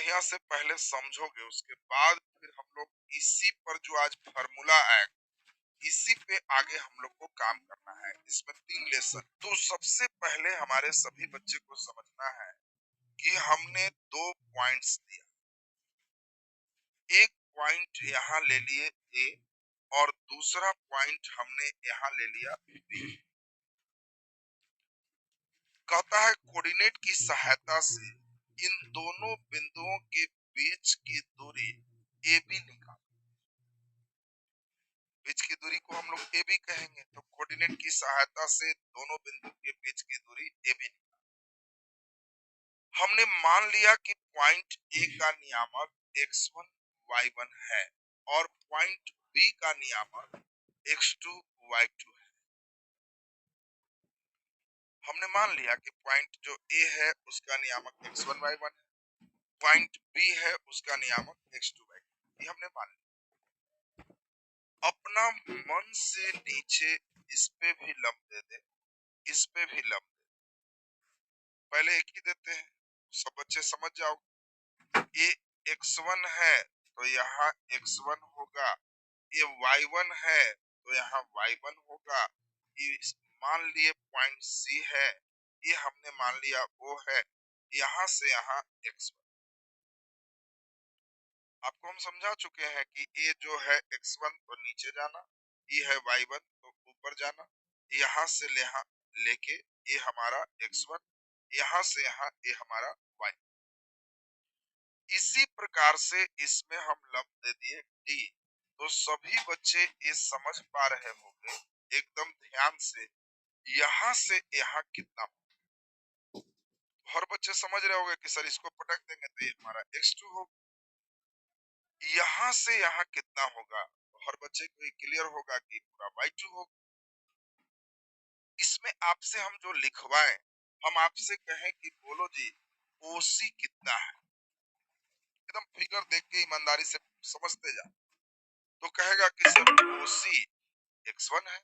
बढ़िया से पहले समझोगे, उसके बाद फिर हम लोग इसी पर जो आज फार्मूला है, इसी पे आगे हम लोग को काम करना है। इसमें 3 लेसन। तो सबसे पहले हमारे सभी बच्चे को समझना है कि हमने 2 पॉइंट्स दिया। एक पॉइंट यहाँ ले लिए ए और दूसरा पॉइंट हमने यहाँ ले लिया बी। कहता है कोऑर्डिनेट की सहायता से इन दोनों बिंदुओं के बीच की दूरी ए बी निकाल। बीच की दूरी को हम लोग ए बी कहेंगे, तो कोऑर्डिनेट की सहायता से दोनों बिंदु के बीच की दूरी ए बी निकाल। हमने मान लिया कि पॉइंट ए का नियामक x1 y1 है और पॉइंट बी का नियामक x2 y2 है। हमने मान लिया कि पॉइंट जो ए है उसका नियामक x1 y1 है, पॉइंट बी है उसका नियामक x2 y2। ये हमने मान लिया। अपना मन से नीचे इस पे भी लंब दे दे, इस पे भी लंब दे। पहले एक ही देते हैं, सब बच्चे समझ जाओ। ये x1 है तो यहाँ x1 होगा, ये y1 है तो यहाँ y1 होगा। ये मान लिए पॉइंट सी है, ये हमने मान लिया वो है, यहाँ से यहाँ x1। आपको हम समझा चुके हैं कि ये जो है x1 तो नीचे जाना, ये है y1 तो ऊपर जाना, यहाँ से यहाँ लेके ये हमारा x1, यहाँ से यहाँ ये हमारा y। इसी प्रकार से इसमें हम लंब दे दिए डी। तो सभी बच्चे ये समझ पा रहे होंगे एकदम ध्यान से, यहाँ से यहाँ कितना। हर बच्चे समझ रहे होंगे कि सर इसको पटक देंगे तो ये हमारा x2 होगा। यहाँ से यहाँ कितना होगा, तो हर बच्चे को ये क्लियर होगा कि पूरा y2 होगा। इसमें आपसे हम जो लिखवाएं, हम आपसे कहें कि बोलो जी OC कितना है, एकदम फिगर देख के ईमानदारी से समझते जा, तो कहेगा कि सर OC x1 है।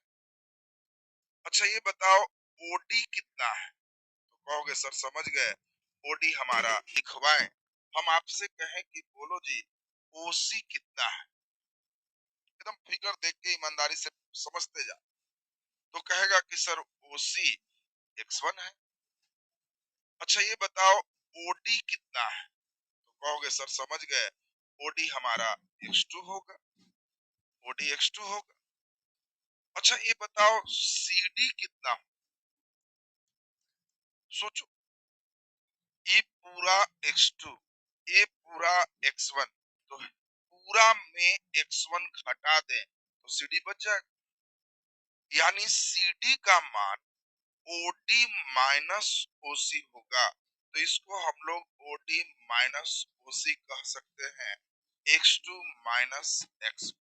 अच्छा ये बताओ OD कितना है, तो कहोगे सर समझ गए OD हमारा लिखवाएं। हम आपसे कहें कि बोलो जी OC कितना है, एकदम फिगर देख के ईमानदारी से समझते जा, तो कहेगा कि सर OC x1 है। अच्छा ये बताओ OD कितना है, तो कहोगे सर समझ गए OD हमारा x2 होगा, OD x2 होगा। अच्छा ये बताओ CD कितना हो, सोचो। ये पूरा x2, ये पूरा x1, तो पूरा में x1 घटा दें तो CD बच जाएगा। यानी CD का मान OD माइनस OC होगा, तो इसको हम लोग OD माइनस OC कह सकते हैं, x2 माइनस x1।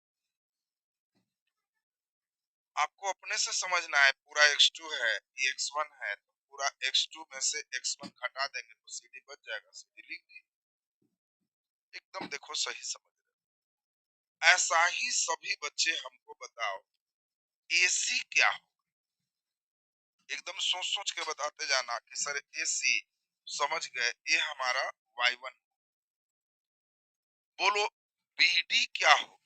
आपको अपने से समझना है, पूरा x2 है, ये x1 है, तो पूरा x2 में से x1 घटा देंगे तो CD बच जाएगा, CD लिख दी। एकदम देखो सही समझ रहे। ऐसा ही सभी बच्चे हमको बताओ AC क्या हो, एकदम सोच सोच के बताते जाना कि सर AC समझ गए ये हमारा y1। बोलो BD क्या हो,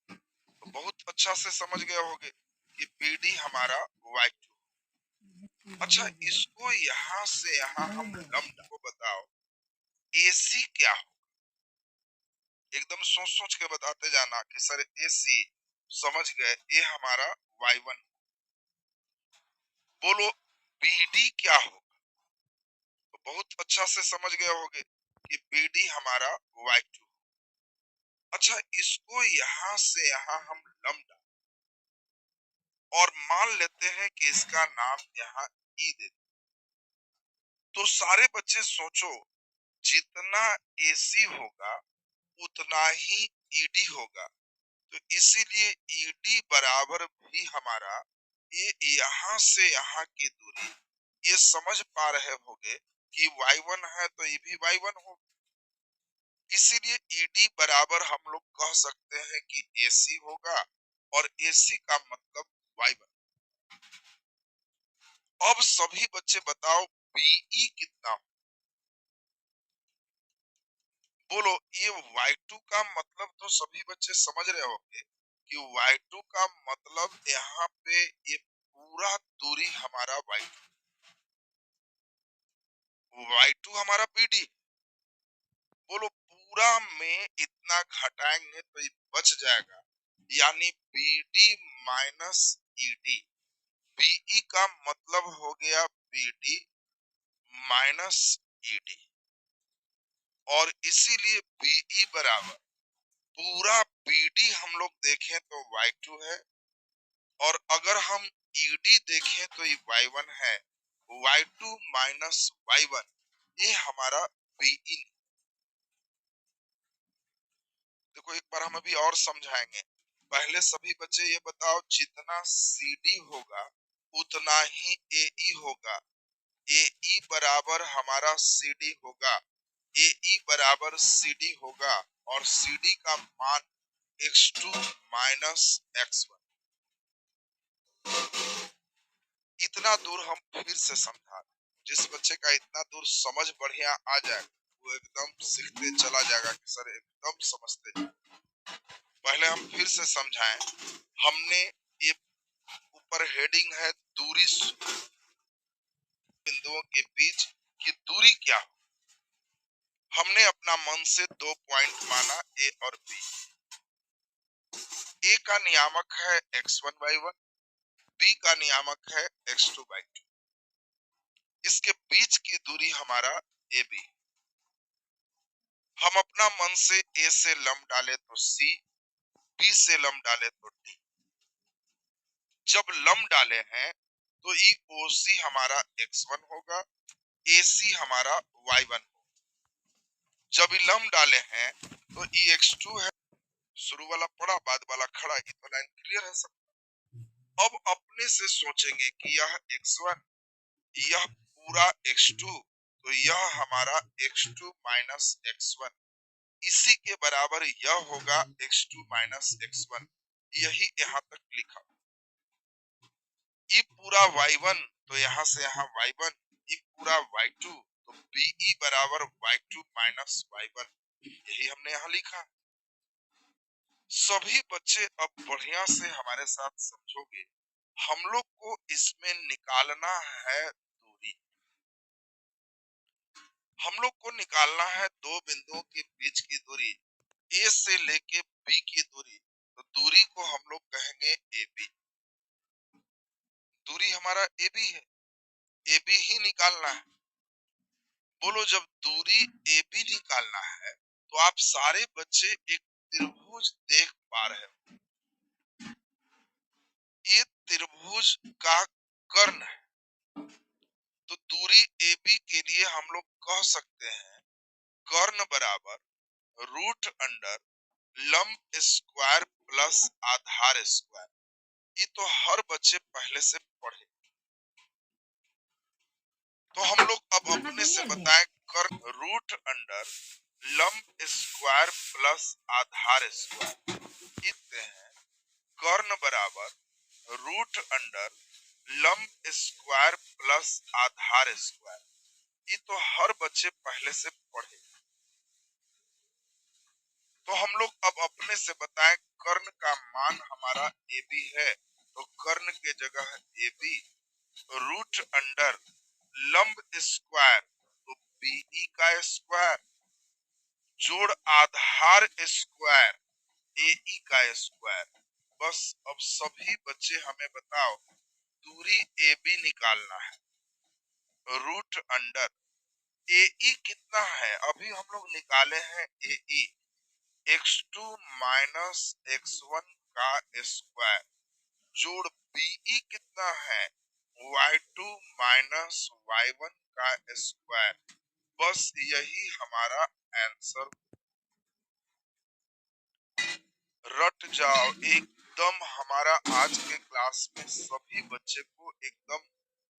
तो बहुत अच्छा से समझ गए होगे कि BD हमारा y2। अच्छा इसको यहाँ से यहाँ हम लंब को बताओ AC क्या हो, एकदम सोच सोच के बताते जाना कि सर AC समझ गए ये हमारा y1। बोलो BD क्या हो, तो बहुत अच्छा से समझ गए होगे कि BD हमारा y2। अच्छा इसको यहाँ से यहाँ हम लंब डाल और मान लेते हैं कि इसका नाम यहाँ E दे। तो सारे बच्चे सोचो, जितना AC होगा उतना ही ED होगा, तो इसीलिए ED बराबर भी हमारा ये यहाँ से यहाँ की दूरी, ये समझ पा रहे होंगे कि y1 है तो ये भी y1 होगा। इसीलिए ED बराबर हम लोग कह सकते हैं कि AC होगा और AC का मतलब y1। अब सभी बच्चे बताओ BE कितना हो, बोलो ये y2 का मतलब तो सभी बच्चे समझ रहे होंगे कि y2 का मतलब यहाँ पे ये पूरा दूरी हमारा y2 हमारा BD। बोलो पूरा में इतना घटाएंगे तो ये बच जाएगा, यानी BD माइनस ED। BE का मतलब हो गया BD माइनस ED, और इसीलिए BE बराबर पूरा BD हम लोग देखें तो y2 है, और अगर हम ED देखें तो ये y1 है। y2 माइनस y1 ये हमारा BE। देखो एक बार हम अभी और समझाएंगे, पहले सभी बच्चे ये बताओ जितना CD होगा उतना ही AE होगा। AE बराबर हमारा CD होगा, AE बराबर CD होगा, और CD का मान x2 माइनस x1। इतना दूर हम फिर से समझा, जिस बच्चे का इतना दूर समझ बढ़िया आ जाए वो एकदम सीखते चला जाएगा कि सर एकदम समझते जाए। पहले हम फिर से समझाएं, हमने ये ऊपर हेडिंग है दूरी बिंदुओं के बीच की दूरी क्या हो। हमने अपना मन से दो पॉइंट माना ए और बी। ए का नियामक है x1 y1, बी का नियामक है x2 y2। इसके बीच की दूरी हमारा ए बी। हम अपना मन से ए से लंब डाले तो सी, बी से लंब डाले तो डी। जब लंब डाले हैं तो ई ओ सी हमारा x1 होगा, ए सी हमारा y1 होगा। जब ई लंब डाले हैं तो ई x2 है। शुरू वाला पड़ा बाद वाला खड़ा, ये तो लाइन क्लियर है सब। अब अपने से सोचेंगे कि यह x1 यह पूरा x2, तो यह हमारा x2 माइनस x1, इसी के बराबर यह होगा x2 माइनस x1। यही यहाँ तक लिखा। ये पूरा y1 तो यहाँ से यहाँ y1, ये पूरा y2 तो BE बराबर y2 माइनस y1, यही हमने यहाँ लिखा। सभी बच्चे अब बढ़िया से हमारे साथ समझोगे, हम लोग को इसमें निकालना है दूरी। हम लोग को निकालना है दो बिंदुओं के बीच की दूरी, ए से लेके बी की दूरी। तो दूरी को हम लोग कहेंगे AB। दूरी हमारा AB है, AB ही निकालना है। बोलो जब दूरी AB निकालना है तो आप सारे बच्चे एक त्रिभुज देख पा रहे हो। ये त्रिभुज का कर्ण है, तो दूरी AB के लिए हम लोग कह सकते हैं कर्ण बराबर रूट अंडर लंब स्क्वायर प्लस आधार स्क्वायर। ये तो हर बच्चे पहले से पढ़े। तो हम लोग अब अपने से बताएं कर्ण रूट अंडर लंब स्क्वायर प्लस आधार स्क्वायर। इतने हैं कर्ण बराबर रूट अंडर लंब स्क्वायर प्लस आधार स्क्वायर। ये तो हर बच्चे पहले से पढ़े। तो हम लोग अब अपने से बताएं कर्ण का मान हमारा AB है, तो कर्ण के जगह AB रूट अंडर लंब स्क्वायर तो BE का स्क्वायर जोड़ आधार स्क्वायर AE का स्क्वायर। बस अब सभी बच्चे हमें बताओ दूरी AB निकालना है। रूट अंडर AE कितना है, अभी हम लोग निकाले हैं AE x2 माइनस x1 का स्क्वायर जोड़ BE कितना है y2 माइनस y1 का स्क्वायर। बस यही हमारा आंसर। रट जाओ एकदम। हमारा आज के क्लास में सभी बच्चे को एकदम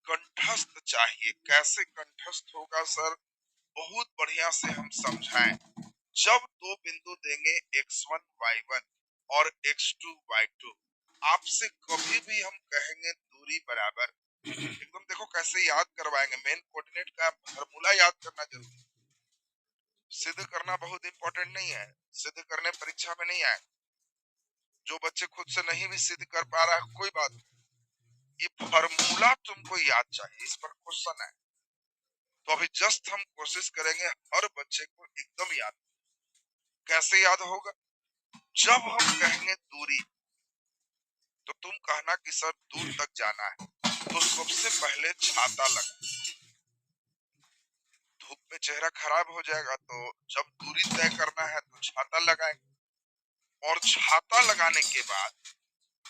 कंठस्थ चाहिए। कैसे कंठस्थ होगा सर, बहुत बढ़िया से हम समझाएं। जब दो बिंदु देंगे x1 y1 और x2 y2, आपसे कभी भी हम कहेंगे दूरी बराबर, एकदम देखो कैसे याद करवाएंगे। मेन कोऑर्डिनेट का फॉर्मूला याद करना जरूरी है। सिद्ध करना बहुत इंपॉर्टेंट नहीं है, सिद्ध करने परीक्षा में नहीं आए। जो बच्चे खुद से नहीं भी सिद्ध कर पा रहा है कोई बात नहीं, ये फॉर्मूला तुमको याद चाहिए, इस पर क्वेश्चन है। तो अभी जस्ट हम कोशिश करेंगे हर बच्चे को एकदम याद। कैसे याद होगा? जब हम कहेंगे दूरी तो तुम कहना कि सर दूर तक जाना है तो सबसे पहले छाता लगा। धूप में चेहरा खराब हो जाएगा तो जब दूरी तय करना है तो छाता लगाएंगे। और छाता लगाने के बाद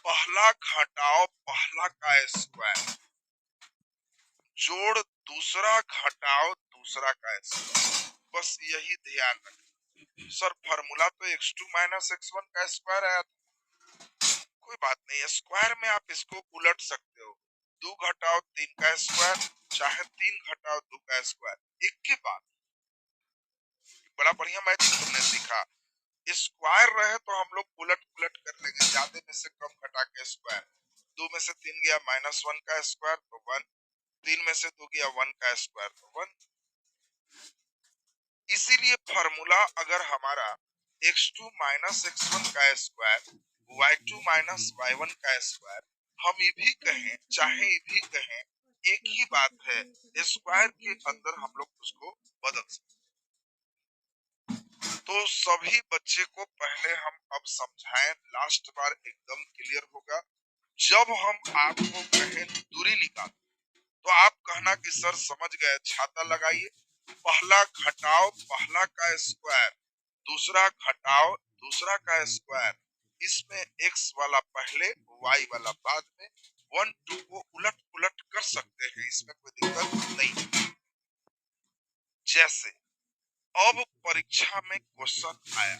पहला घटाओ पहला का स्क्वायर जोड़ दूसरा घटाओ दूसरा का स्क्वायर, बस यही ध्यान रखें। सर फार्मूला तो x2 माइनस x1 का स्क्वायर आया था। कोई बात नहीं है, स्क्वायर में आप इसको उलट सकते हो। 2 घटाओ 3 का स्क्वायर चाहे 3 घटाओ 2 का स्क्वायर, एक के बाद। बड़ा बढ़िया मैजिक तुमने सीखा। स्क्वायर रहे तो हम लोग उलट पुलट कर लेंगे, ज्यादा में से कम घटा के स्क्वायर। 2 में से 3 गया -1 का स्क्वायर तो 1, 3 में से 2 गया 1 का स्क्वायर तो 1। इसीलिए फॉर्मूला अगर हमारा x2 माइनस x1 का स्क्वायर y2 माइनस y1 का स्क्वायर, हम ये भी कहें चाहे ये भी कहें एक ही बात है, स्क्वायर के अंदर हम लोग उसको बदल सकते। तो सभी बच्चे को पहले हम अब समझाएं, लास्ट बार एकदम क्लियर होगा। जब हम आपको कहें दूरी निकाल तो आप कहना कि सर समझ गए, छाता लगाइए, पहला घटाओ पहला का स्क्वायर दूसरा घटाओ दूसरा का स्क्वायर, इसमें x वाला पहले y वाला बाद में, 1 2 को उलट पुलट कर सकते हैं, इसमें कोई दिक्कत नहीं। जैसे अब परीक्षा में क्वेश्चन आया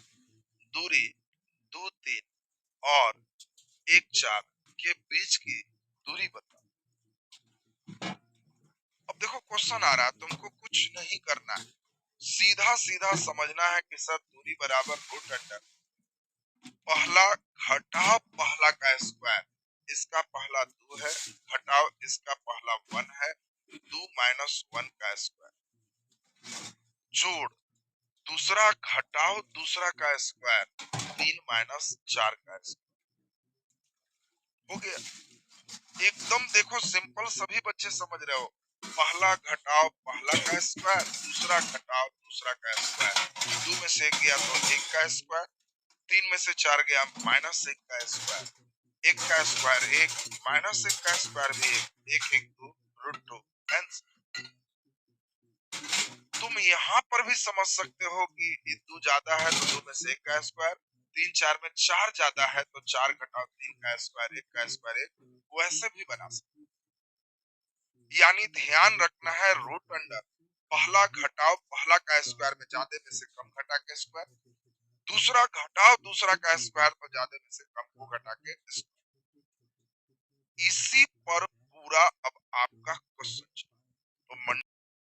दूरी 2 3 और 1 4 के बीच की दूरी बताओ। अब देखो क्वेश्चन आ रहा है, तुमको कुछ नहीं करना है, सीधा सीधा समझना है कि सर दूरी बराबर रूट अंडर पहला घटाओ पहला का स्क्वायर, इसका पहला 2 है, घटाओ इसका पहला 1 है, 2 माइनस 1 का स्क्वायर जोड़ दूसरा घटाओ दूसरा का स्क्वायर 3 माइनस 4 का स्क्वायर। हो गया एकदम। देखो सिंपल, सभी बच्चे समझ रहे हो। पहला घटाओ पहला का स्क्वायर दूसरा घटाओ दूसरा का स्क्वायर, 2 में से 1 गया तो 1 का स्क्वायर, 3 में से 4 गया -1 का स्क्वायर, 1 का स्क्वायर 1 माइनस 1 का स्क्वायर भी 1 1 1 2 √2 आंसर। तुम यहाँ पर भी समझ सकते हो कि 2 ज्यादा है तो 2 में से 1 का स्क्वायर, 3 4 में 4 ज्यादा है तो 4 घटाओ 3 का स्क्वायर 1 का स्क्वायर 1, वैसे भी बना सकते। यानी ध्यान रखना है रूट अंडर पहला घटाओ पहला का स्क्वायर में ज्यादा में से कम घटा के स्क्वायर, दूसरा घटाओ दूसरा का स्क्वायर तो ज्यादा में से कम को घटा के स्क्वायर। इसी पर पूरा अब आपका क्वेश्चन। तो